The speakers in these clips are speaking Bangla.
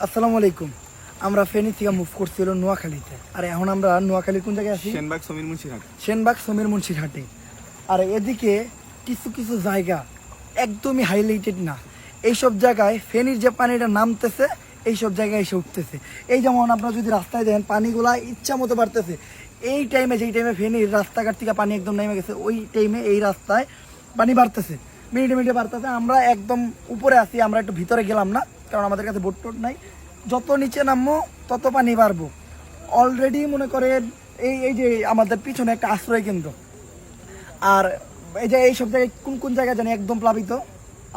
আসসালামু আলাইকুম। আমরা ফেনী থেকে মুভ করছি হলো নোয়াখালীতে। আর এখন আমরা নোয়াখালীর কোন জায়গায় আছি? সেনবাগ সমীর মুন্সিরহাটে। আর এদিকে কিছু কিছু জায়গা একদমই হাইলাইটেড না। এইসব জায়গায় ফেনীর যে পানিটা নামতেছে এইসব জায়গায় এসে উঠতেছে। এই যেমন আপনারা যদি রাস্তায় দেখেন পানিগুলা ইচ্ছা মতো বাড়তেছে। এই টাইমে যেই টাইমে ফেনীর রাস্তাঘাট থেকে পানি একদম নেমে গেছে ওই টাইমে এই রাস্তায় পানি বাড়তেছে, মিনিটে মিনিটে বাড়তেছে। আমরা একদম উপরে আছি, আমরা একটু ভিতরে গেলাম না কারণ আমাদের কাছে বোট টোট নাই। যত নিচে নামবো তত পানি বাড়বো। অলরেডি মনে করেন এই এই যে আমাদের পিছনে একটা আশ্রয় কেন্দ্র। আর এই যে এইসব জায়গায় কোন কোন জায়গায় জানি একদম প্লাবিত।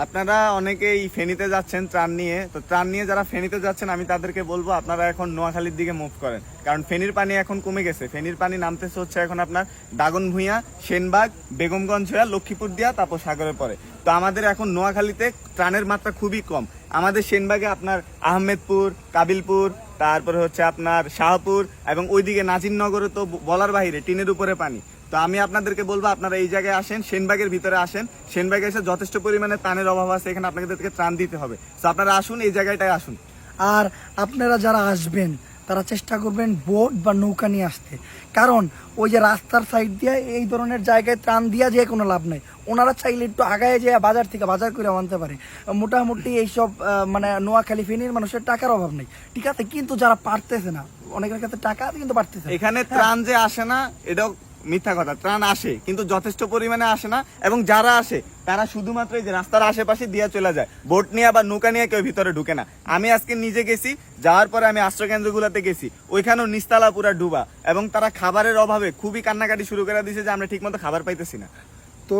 আপনারা অনেকেই ফেনীতে যাচ্ছেন ত্রাণ নিয়ে, তো ত্রাণ নিয়ে যারা ফেনীতে যাচ্ছেন আমি তাদেরকে বলবো আপনারা এখন নোয়াখালীর দিকে মুভ করেন, কারণ ফেনীর পানি এখন কমে গেছে। ফেনীর পানি নামতেছে হচ্ছে এখন আপনার দাগনভূঞা, সেনবাগ, বেগমগঞ্জ হয়ে লক্ষ্মীপুর দিয়া তারপর সাগরে পড়ে। তো আমাদের এখন নোয়াখালীতে ত্রাণের মাত্রা খুবই কম। আমাদের সেনবাগে আপনার আহমেদপুর, কাবিলপুর, তারপরে হচ্ছে আপনার শাহপুর এবং ওইদিকে নাজিরনগরে তো বলার বাহিরে, টিনের উপরে পানি। তো আমি আপনাদেরকে বলবো আপনারা এই জায়গায় আসেন, সেনবাগের ভিতরে আসেন। সেনবাগে এসে যথেষ্ট পরিমাণে ত্রাণের অভাব আছে, এখানে আপনাদেরকে ত্রাণ দিতে হবে। তো আপনারা আসুন, এই জায়গাটায় আসুন। আর আপনারা যারা আসবেন তারা চেষ্টা করবেন বোট বা নৌকা নিয়ে আসতে, কারণ ওই যে রাস্তার সাইড দিয়ে এই ধরনের জায়গায় ত্রাণ দিয়া যে কোনো লাভ নাই। ওনারা চাইলে একটু আগায় যে বাজার থেকে বাজার করে আনতে পারে। মোটামুটি এইসব মানে নোয়াখালী ফেনীর মানুষের টাকার অভাব নেই, ঠিক আছে, কিন্তু যারা পারতেছে না, অনেকের কাছে টাকা আছে কিন্তু পারতেছে না। এখানে ত্রাণ যে আসে না এটাও মিথ্যা কথা। ত্রাণ আসে কিন্তু যথেষ্ট পরিমাণে আসে না, এবং যারা আসে তারা শুধুমাত্র এই যে রাস্তার আশেপাশে দিয়ে চলে যায়। বোট নিয়ে বা নৌকা নিয়ে কেউ ভিতরে ঢুকে না। আমি আজকে নিজে গেছি, যাওয়ার পরে আমি আশ্রয় কেন্দ্রগুলোতে গেছি, ওইখানেও নিস্তালা পুরা ডুবা, এবং তারা খাবারের অভাবে খুবই কান্নাকাটি শুরু করে দিয়েছে যে আমরা ঠিক মতো খাবার পাইতেছি না। তো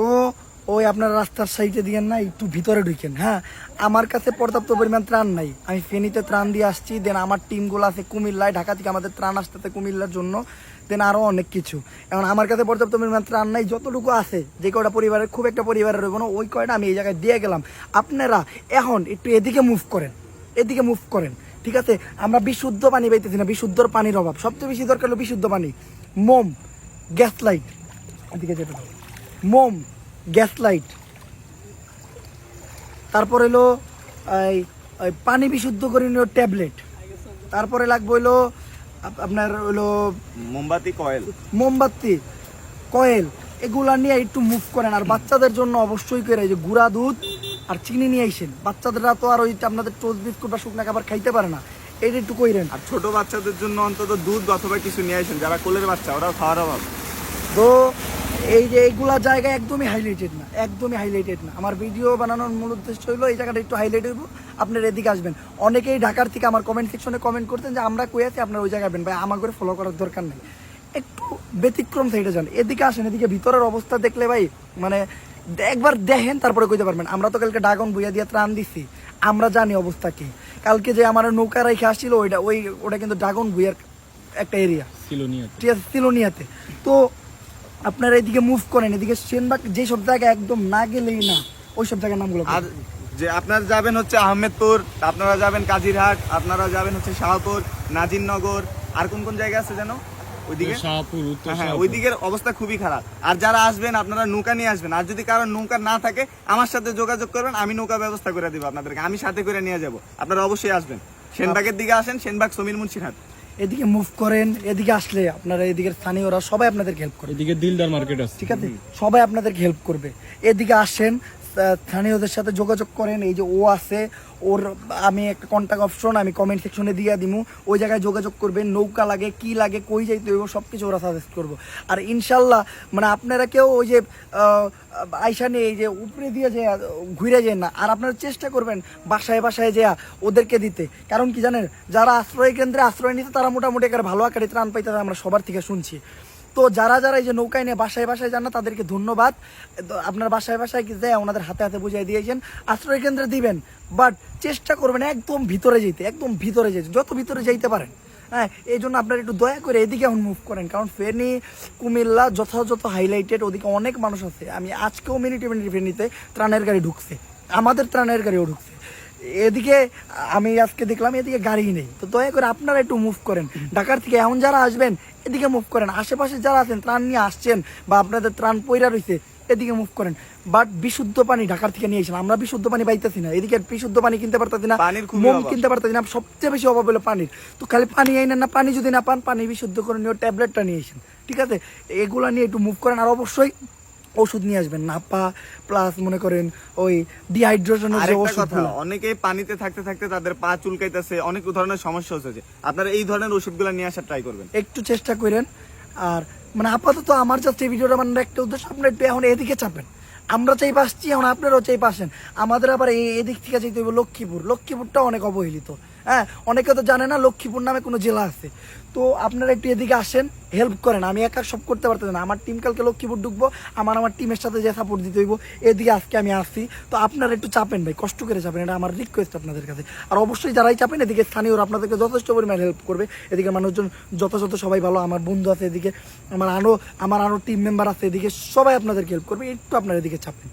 ওই আপনার রাস্তার সাইডে দিয়েন না, একটু ভিতরে ঢুকেন। হ্যাঁ, আমার কাছে পর্যাপ্ত পরিমাণ ত্রাণ নাই, আমি ফেনীতে ত্রাণ দিয়ে আসছি। দেন আমার টিমগুলো আছে কুমিল্লায়, ঢাকা থেকে আমাদের ত্রাণ আসতেছে কুমিল্লার জন্য। দেন আরও অনেক কিছু। এখন আমার কাছে পর্যাপ্ত পরিমাণ ত্রাণ নাই, যতটুকু আছে যে কয়টা পরিবারের, খুব একটা পরিবারের রইব না, ওই কয়টা আমি এই জায়গায় দিয়ে গেলাম। আপনারা এখন একটু এদিকে মুভ করেন, এদিকে মুভ করেন, ঠিক আছে। আমরা বিশুদ্ধ পানি পাইতেছি না, বিশুদ্ধর পানির অভাব। সবচেয়ে বেশি দরকার হলো বিশুদ্ধ পানি। মোম, গ্যাস লাইট, এদিকে যেতে দাও, মোম, গ্যাস লাইট, তারপর হলো পানি বিশুদ্ধ করে নিল ট্যাবলেট, তারপরে লাগবে হইলো আপনার হইলো মোমবাতি, কয়েল, এগুলা নিয়ে একটু মুভ করেন। আর বাচ্চাদের জন্য অবশ্যই করে যে গুঁড়া দুধ আর চিনি নিয়ে আইসেন। বাচ্চাদেররা তো আর ওই আপনাদের টোস্ট বিস্কুট বা শুকনা খাবার খাইতে পারে না, এটা একটু কইরেন। আর ছোট বাচ্চাদের জন্য অন্তত দুধ অথবা কিছু নিয়ে আসেন, যারা কোলের বাচ্চা ওরাও খাওয়ার অভাব। তো এই যে এইগুলা জায়গা একদমই হাইলাইটেড না, একদমই হাইলাইটেড না। আমার ভিডিও বানানোর মূল উদ্দেশ্য হলো এই জায়গাটা একটু হাইলাইট হইব, আপনারা এদিকে আসবেন। অনেকেই ঢাকার থেকে আমার কমেন্ট সেকশনে কমেন্ট করতেন যে আমরা কই আছি, আপনারা ওই জায়গায় আসবেন। ভাই আমার করে ফলো করার দরকার নেই, একটু ব্যতিক্রম সাইডে যান, এদিকে আসেন। এদিকে ভিতরের অবস্থা দেখলে ভাই মানে একবার দেখেন তারপরে কইতে পারবেন। আমরা তো কালকে দাগনভূঞা দিয়ে ত্রাণ দিচ্ছি, আমরা জানি অবস্থা কি। কালকে যে আমার নৌকা রেখে আসছিল ওটা কিন্তু দাগনভূঞার একটা এরিয়া, ঠিক আছে, সিলোনিয়াতে। তো আপনারা এদিকে মুভ করেন, এদিকে সেনবাগ যেসব জায়গা একদম না গেলেই না, ওই সব জায়গার নামগুলো। আর যে আপনারা যাবেন হচ্ছে আহমেদপুর, আপনারা যাবেন কাজিরহাট, আপনারা যাবেন হচ্ছে শাহপুর, নাজিরনগর, আর কোন কোন জায়গা আছে যেন ওইদিকে শাহপুর, হ্যাঁ, ওই দিকের অবস্থা খুবই খারাপ। আর যারা আসবেন আপনারা নৌকা নিয়ে আসবেন। আর যদি কারো নৌকা না থাকে আমার সাথে যোগাযোগ করবেন, আমি নৌকা ব্যবস্থা করে দিব আপনাদেরকে, আমি সাথে করে নিয়ে যাব। আপনারা অবশ্যই আসবেন, সেনবাগের দিকে আসেন, সেনবাগ সমীর মুন্সিরহাট এদিকে মুভ করেন। এদিকে আসলে আপনারা এদিকের স্থানীয়রা সবাই আপনাদেরকে হেল্প করবে। এদিকে দিলদার মার্কেট আছে, ঠিক আছে, সবাই আপনাদেরকে হেল্প করবে। এদিকে আসেন, স্থানীয়দের সাথে যোগাযোগ করেন। এই যে ও আছে, ওর আমি একটা কন্ট্যাক্ট অপশন আমি কমেন্ট সেকশনে দিয়ে দিমু, ওই জায়গায় যোগাযোগ করবেন। নৌকা লাগে, কি লাগে, কই যাইতে হইব, সব কিছু ওরা সাজেস্ট করবো। আর ইনশাল্লাহ মানে আপনারা কেউ ওই যে আইসা নিয়ে এই যে উপরে দিয়ে যে ঘুরে যায় না। আর আপনারা চেষ্টা করবেন বাসায় বাসায় যে ওদেরকে দিতে, কারণ কি জানেন, যারা আশ্রয় কেন্দ্রে আশ্রয় নিতে তারা মোটামুটি একটা ভালো আকারে ত্রাণ পাইতে আমরা সবার থেকে শুনছি। তো যারা যারা এই যে নৌকায় নিয়ে বাসায় বাসায় যান না তাদেরকে ধন্যবাদ। আপনার বাসায় বাসায় যায় ওনাদের হাতে হাতে বুঝিয়ে দিয়েছেন, আশ্রয় কেন্দ্রে দিবেন, বাট চেষ্টা করবেন একদম ভিতরে যেতে, একদম ভিতরে যেতে, যত ভিতরে যাইতে পারেন। হ্যাঁ, এই জন্য আপনারা একটু দয়া করে এদিকে এখন মুভ করেন, কারণ ফেনী কুমিল্লা যথাযথ হাইলাইটেড, ওদিকে অনেক মানুষ আছে। আমি আজকেও মিনিটে ফেনীতে ত্রাণের গাড়ি ঢুকছে, আমাদের ত্রাণের গাড়িও ঢুকছে। এদিকে আমি আজকে দেখলাম এদিকে গাড়ি নেই। তো দয়া করে আপনারা একটু মুভ করেন, ঢাকার থেকে এখন যারা আসবেন এদিকে মুভ করেন। আশেপাশে যারা আছেন ত্রাণ নিয়ে আসছেন বা আপনাদের ত্রাণ পয়রা রয়েছে এদিকে মুভ করেন। বাট বিশুদ্ধ পানি ঢাকার থেকে নিয়ে এসেন, আমরা বিশুদ্ধ পানি পাইতেছি না, এদিকে বিশুদ্ধ পানি কিনতে পারতেছি না, পানির খুবই মোম অভাব। কিনতে পারতেছি না, সবচেয়ে বেশি অভাব হলো পানির। তো খালি পানি আইনেন না, পানি যদি না পান পানি বিশুদ্ধ করে নিয়ে ট্যাবলেটটা নিয়ে এসেন, ঠিক আছে? এগুলা নিয়ে একটু মুভ করেন। আর অবশ্যই ওষুধ নিয়ে আসবেন, নাপা প্লাস মনে করেন ওই ডিহাইড্রেশনের যে আরেকটা কথা, ওষুধগুলো। অনেকে পানিতে থাকতে থাকতে তাদের পা চুলকাইতেছে, অনেক ধরনের সমস্যা হচ্ছে। আপনারা এই ধরনের ওষুধগুলো নিয়ে আসার ট্রাই করবেন। একটু চেষ্টা করেন। আর মানে আপাতত আমার জাস্ট এই ভিডিওটা বানানোর একটা উদ্দেশ্য, আপনারা একটু এখন এদিকে চাপেন। আমরা চাই পাচ্ছি, এখন আপনারাও চাই পাচ্ছেন। আমাদের আবার এদিক থেকে চাইতে হবে লক্ষ্মীপুর। লক্ষ্মীপুরটা অনেক অবহেলিত, হ্যাঁ, অনেকে তো জানে না লক্ষ্মীপুর নামে কোনো জেলা আছে। তো আপনারা একটু এদিকে আসেন, হেল্প করেন। আমি একা সব করতে পারতেছি না, আমার টিম কালকে লক্ষ্মীপুর ঢুকবো, আমার টিমের সাথে যে সাপোর্ট দিতে হইব, এদিকে আজকে আমি আসছি। তো আপনারা একটু চাপেন ভাই, কষ্ট করে চাপেন, এটা আমার রিকোয়েস্ট আপনাদের কাছে। আর অবশ্যই যারাই চাপেন, এদিকে স্থানীয়রা আপনাদেরকে যথেষ্ট পরিমাণ হেল্প করবে। এদিকে মানুষজন যথাযথ সবাই ভালো, আমার বন্ধু আছে এদিকে, আমার আরো টিম মেম্বার আছে এদিকে, সবাই আপনাদেরকে হেল্প করবে। একটু আপনারা এদিকে চাপেন।